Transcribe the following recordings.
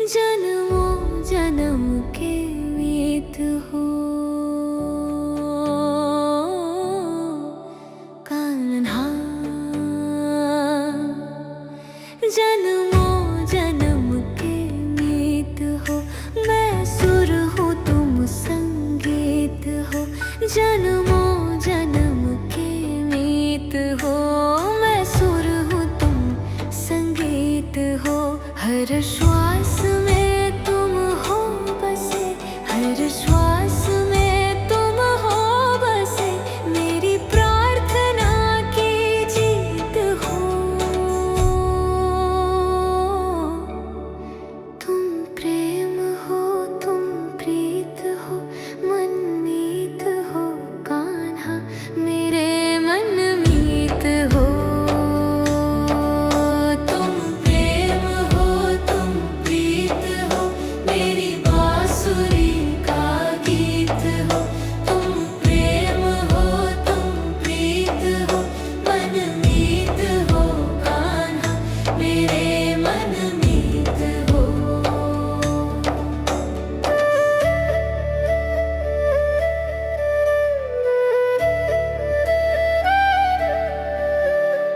जन्मों जन्म के मीत हो कान्हा। जन्मों जन्म के मीत हो, मैं सुर हूँ तुम संगीत हो। जन्मों जन्म के मीत हो, मैं सुर हूँ तुम संगीत हो। हर श्वास में तुम हो बसे, हर श्वास में तुम हो बसे। मेरी प्रार्थना की जीत हो। तुम प्रेम हो, तुम प्रीत हो, मनमीत हो कान्हा, मेरे मनमीत हो।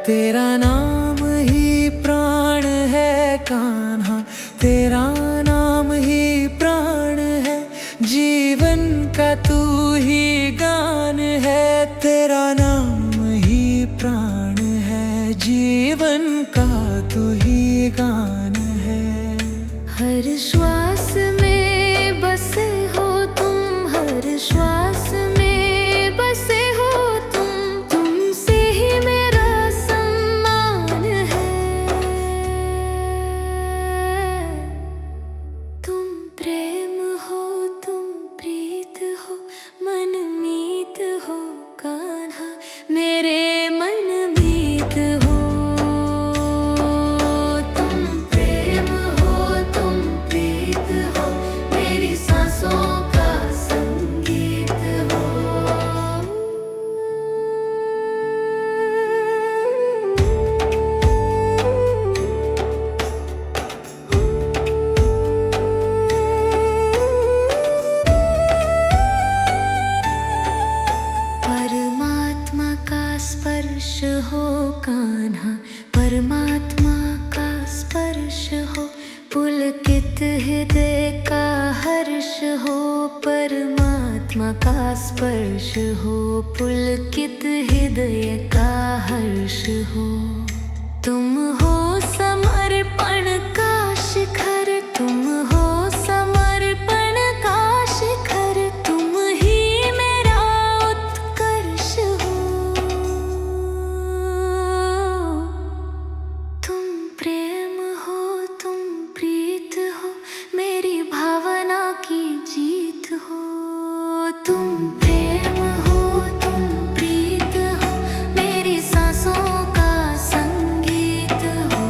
तेरा नाम ही प्राण है कान्हा, तेरा नाम ही प्राण है। जीवन का तू ही गान है, तेरा नाम ही प्राण है। जीवन का तू ही गान है। हर श्वास में बसे हो तुम, हर श्वास में बसे हो तुम। तुमसे ही मेरा सम्मान है। तुम प्रेम हो, तुम प्रीत हो, मनमीत हो कान्हा, मेरे मनमीत हो। तुम प्रेम हो, तुम प्रीत हो, मेरी सांसों का संगीत हो। परमात्मा का स्पर्श हो कान्हा, परमात्मा का स्पर्श हो। पुलकित हृदय का हर्ष हो, परमात्मा का स्पर्श हो। पुलकित हृदय का हर्ष हो। तुम हो समर्पण का शिखर, तुम हो समर्पण का शिखर। तुम ही मेरा उत्कर्ष हो। तुम प्रेम हो, तुम प्रीत हो, मेरी भावना की जीत हो। तुम प्रेम हो, तुम प्रीत हो, मेरी सांसों का संगीत हो।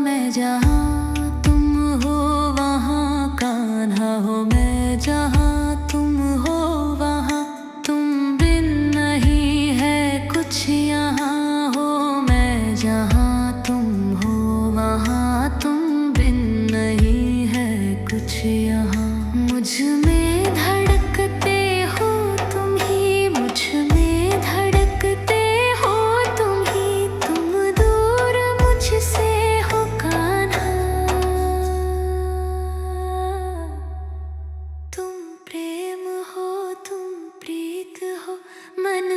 मैं जहाँ तुम हो वहाँ कान्हा हो, मैं जहाँ तुम हो वहाँ। तुम बिन नहीं है कुछ यहाँ हो, मैं जहाँ तुम हो वहाँ। तुम बिन नहीं है कुछ यहाँ। मुझ में धड़कते हो तुम ही, मुझ में धड़कते हो तुम ही। तुम दूर मुझसे हो कान्हा। तुम प्रेम हो, तुम प्रीत हो, मन